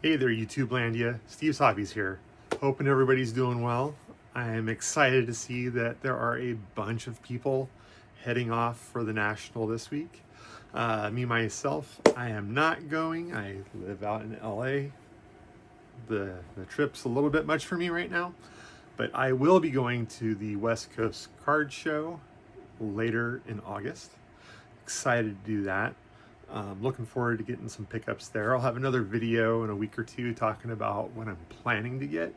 Hey there, YouTube Landia. Steve's Hobbies here. Hoping everybody's doing well. I'm excited to see that there are a bunch of people heading off for the National this week. Me, myself, I am not going. I live out in LA. The trip's a little bit much for me right now, but I will be going to the West Coast Card Show later in August. Excited to do that. Looking forward to getting some pickups there. I'll have another video in a week or two talking about what I'm planning to get.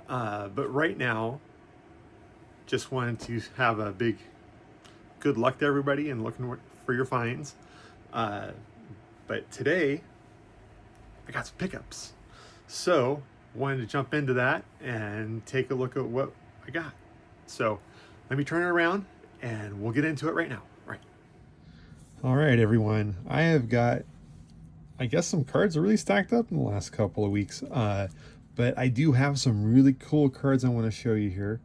But right now, just wanted to have a big good luck to everybody and looking for your finds. But today, I got some pickups. So, wanted to jump into that and take a look at what I got. So, let me turn it around and we'll get into it right now. All right, everyone. I have got, I guess, some cards are really stacked up in the last couple of weeks. But I do have some really cool cards I want to show you here.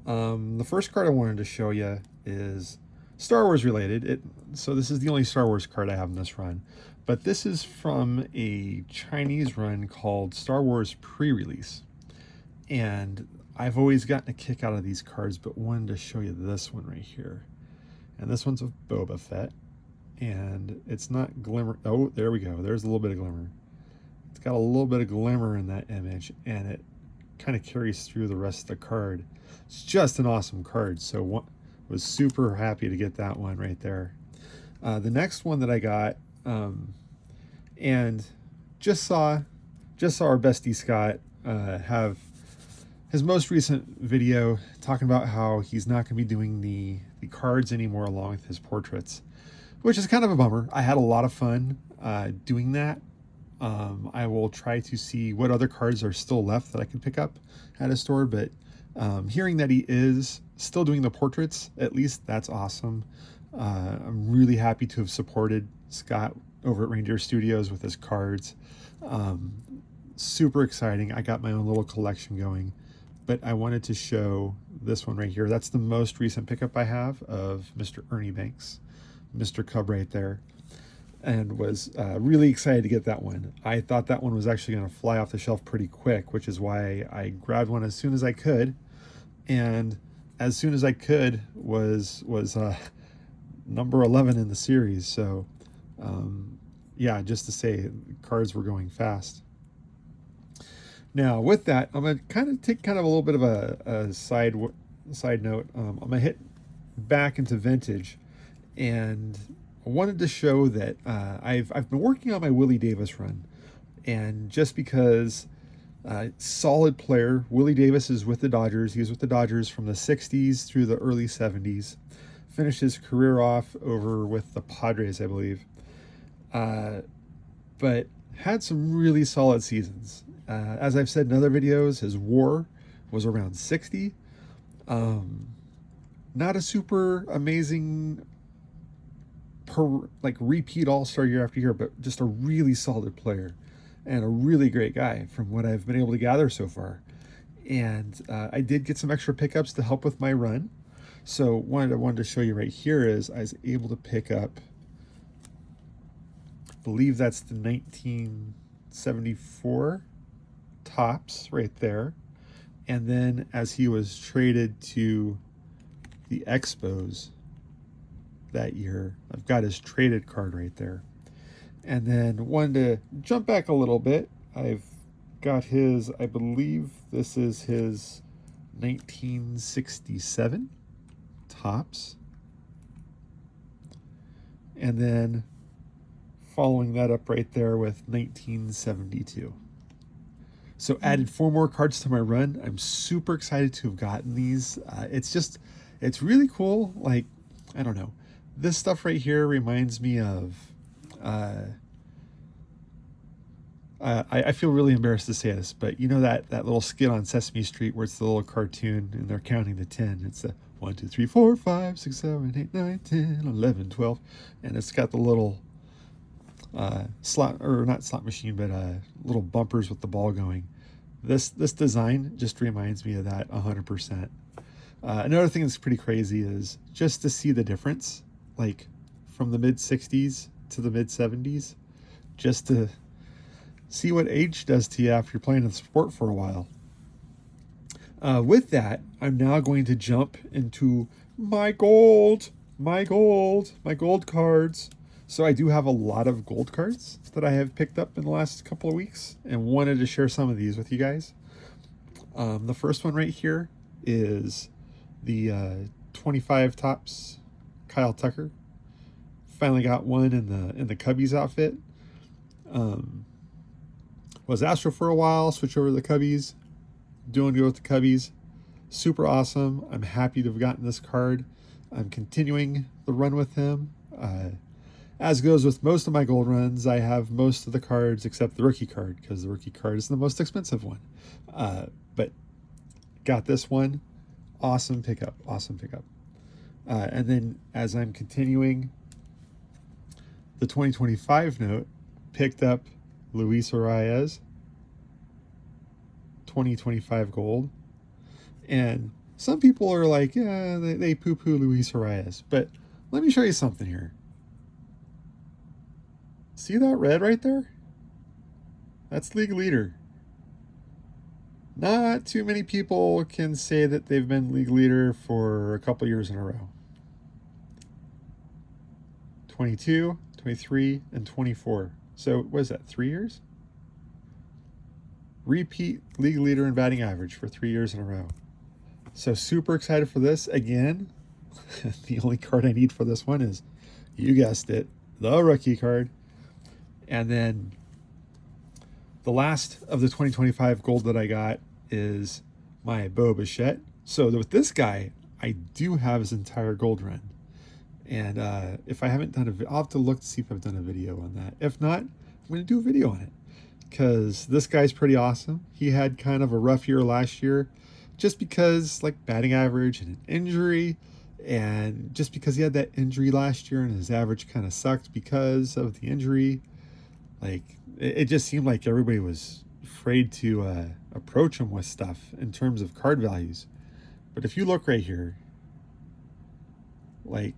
The first card I wanted to show you is Star Wars related. So this is the only Star Wars card I have in this run. But this is from a Chinese run called Star Wars Pre-Release. And I've always gotten a kick out of these cards, but wanted to show you this one right here. And this one's of Boba Fett. And it's not glimmer. Oh, there we go. There's a little bit of glimmer. It's got a little bit of glimmer in that image, and it kind of carries through the rest of the card. It's just an awesome card. So was super happy to get that one right there. The next one that I got, and just saw our bestie Scott have his most recent video talking about how he's not going to be doing the cards anymore along with his portraits, which is kind of a bummer. I had a lot of fun doing that. I will try to see what other cards are still left that I can pick up at a store, but hearing that he is still doing the portraits, at least that's awesome. I'm really happy to have supported Scott over at Reindeer Studios with his cards. Super exciting. I got my own little collection going, but I wanted to show this one right here. That's the most recent pickup I have of Mr. Ernie Banks. Mr. Cub right there, and was really excited to get that one. I thought that one was actually going to fly off the shelf pretty quick, which is why I grabbed one as soon as I could. And as soon as I could was number 11 in the series. So yeah, just to say, cards were going fast. Now with that, I'm going to take a little bit of a side note. I'm going to hit back into vintage. And I wanted to show that I've been working on my Willie Davis run, and just because solid player, Willie Davis is with the Dodgers. He was with the Dodgers from the 60s through the early 70s. Finished his career off over with the Padres, I believe, but had some really solid seasons. As I've said in other videos, his WAR was around 60. Not a super amazing repeat all-star year after year, but just a really solid player and a really great guy from what I've been able to gather so far. And I did get some extra pickups to help with my run. So what I wanted to show you right here is I was able to pick up, I believe that's the 1974 Topps right there. And then as he was traded to the Expos that year, I've got his traded card right there. And then wanted to jump back a little bit. I've got his, I believe this is his 1967 Topps. And then following that up right there with 1972. So added 4 more cards to my run. I'm super excited to have gotten these. It's really cool. Like, I don't know. This stuff right here reminds me of, I feel really embarrassed to say this, but you know that little skit on Sesame Street where it's the little cartoon and they're counting the 10. It's the 1, 2, 3, 4, 5, 6, 7, 8, 9, 10, 11, 12. And it's got the little not slot machine, but little bumpers with the ball going. This design just reminds me of that 100%. Another thing that's pretty crazy is just to see the difference, like from the mid 60s to the mid 70s, just to See what age does to you after you're playing the sport for a while. With that, I'm now going to jump into my gold cards. So I do have a lot of gold cards that I have picked up in the last couple of weeks and wanted to share some of these with you guys. The first one right here is the 25 Topps Kyle Tucker. Finally got one in the Cubbies outfit. Was Astro for a while, switched over to the Cubbies. Doing good with the Cubbies. Super awesome. I'm happy to have gotten this card. I'm continuing the run with him. As goes with most of my gold runs, I have most of the cards except the rookie card, because the rookie card is the most expensive one. But got this one. Awesome pickup. Awesome pickup. And then as I'm continuing the 2025 note, picked up Luis Arias 2025 gold. And some people are like, yeah, they poo-poo Luis Arias. But let me show you something here. See that red right there? That's league leader. Not too many people can say that they've been league leader for a couple years in a row. 22, 23, and 24. So what is that, 3 years? Repeat league leader in batting average for 3 years in a row. So super excited for this. Again, the only card I need for this one is, you guessed it, the rookie card. And then the last of the 2025 gold that I got is my Bo Bichette. So with this guy, I do have his entire gold run. And if I haven't done I'll have to look to see if I've done a video on that. If not, I'm going to do a video on it, because this guy's pretty awesome. He had kind of a rough year last year, just because like batting average and an injury. And just because he had that injury last year and his average kind of sucked because of the injury, like it just seemed like everybody was afraid to approach him with stuff in terms of card values. But if you look right here, like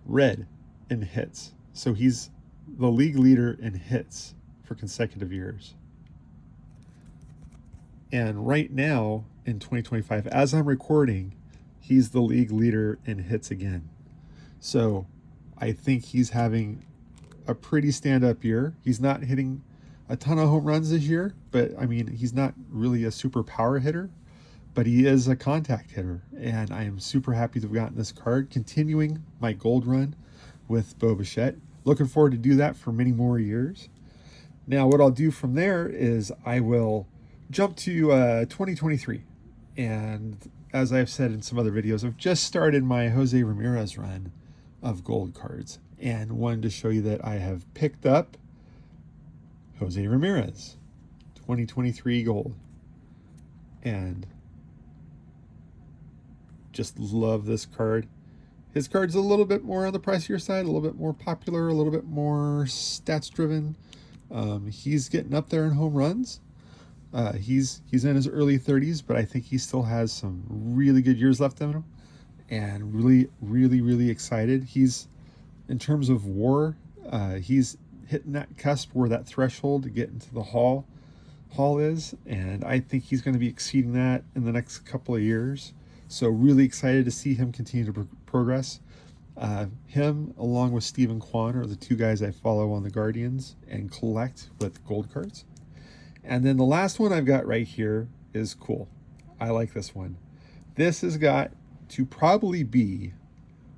red in hits. So he's the league leader in hits for consecutive years. And right now in 2025, as I'm recording, he's the league leader in hits again. So I think he's having a pretty stand-up year. He's not hitting a ton of home runs this year, but I mean, he's not really a super power hitter, but he is a contact hitter. And I am super happy to have gotten this card, continuing my gold run with Bo Bichette. Looking forward to do that for many more years. Now, what I'll do from there is I will jump to 2023. And as I've said in some other videos, I've just started my Jose Ramirez run of gold cards, and wanted to show you that I have picked up Jose Ramirez 2023 gold, and just love this card. His card's a little bit more on the pricier side, a little bit more popular, a little bit more stats driven. He's getting up there in home runs. He's in his early 30s, but I think he still has some really good years left in him, and really excited. He's, in terms of WAR, he's hitting that cusp where that threshold to get into the hall is, and I think he's going to be exceeding that in the next couple of years. So really excited to see him continue to progress. Him, along with Stephen Kwan, are the two guys I follow on the Guardians and collect with gold cards. And then the last one I've got right here is cool. I like this one. This has got to probably be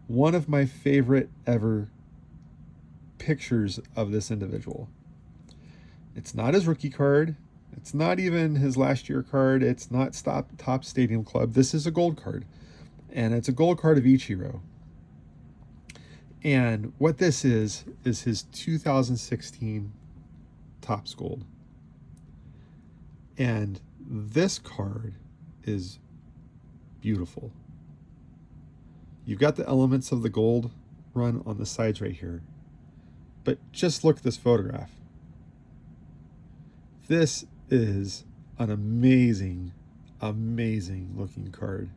one of my favorite ever pictures of this individual. It's not his rookie card. It's not even his last year card. It's not Topps Stadium Club. This is a gold card. And it's a gold card of Ichiro. And what this is his 2016 Topps Gold. And this card is beautiful. You've got the elements of the gold run on the sides right here. But just look at this photograph. This is an amazing looking card.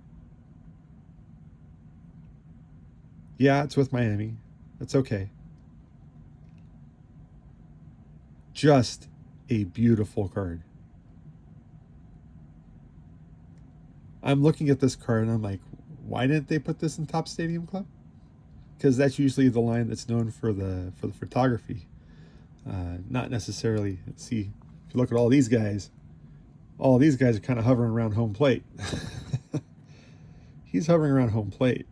Yeah, it's with Miami. It's okay. Just a beautiful card. I'm looking at this card and I'm like, why didn't they put this in Topps Stadium Club? Because that's usually the line that's known for the photography, not necessarily. See, if you look at all these guys are kind of hovering around home plate. He's hovering around home plate,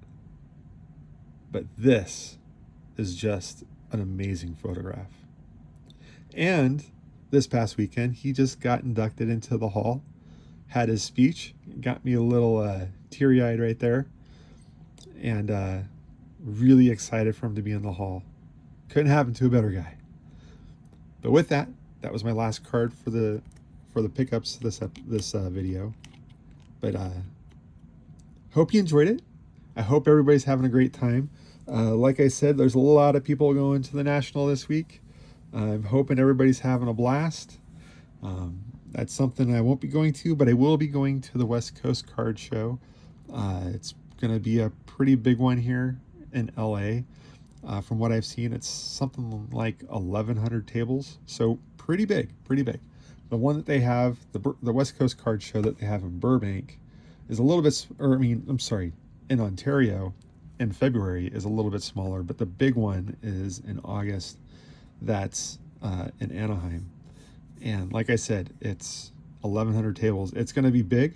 but this is just an amazing photograph. And this past weekend, he just got inducted into the Hall, had his speech, got me a little teary-eyed right there, and really excited for him to be in the Hall. Couldn't happen to a better guy. But with that, that was my last card for the pickups this video. But hope you enjoyed it. I hope everybody's having a great time. Like I said, there's a lot of people going to the National this week. I'm hoping everybody's having a blast. That's something I won't be going to, but I will be going to the West Coast Card Show. It's going to be a pretty big one here in LA. From what I've seen, it's something like 1,100 tables. So pretty big, pretty big. The one that they have, the West Coast Card Show that they have in Burbank is a little bit, in Ontario in February is a little bit smaller, but the big one is in August. That's in Anaheim. And like I said, it's 1,100 tables. It's going to be big.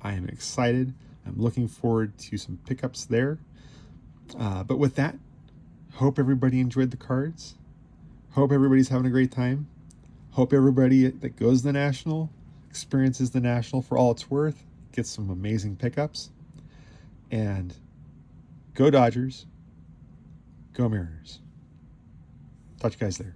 I am excited. I'm looking forward to some pickups there. But with that, hope everybody enjoyed the cards. Hope everybody's having a great time. Hope everybody that goes to the National experiences the National for all it's worth, gets some amazing pickups. And go Dodgers, go Mariners. Talk to you guys there.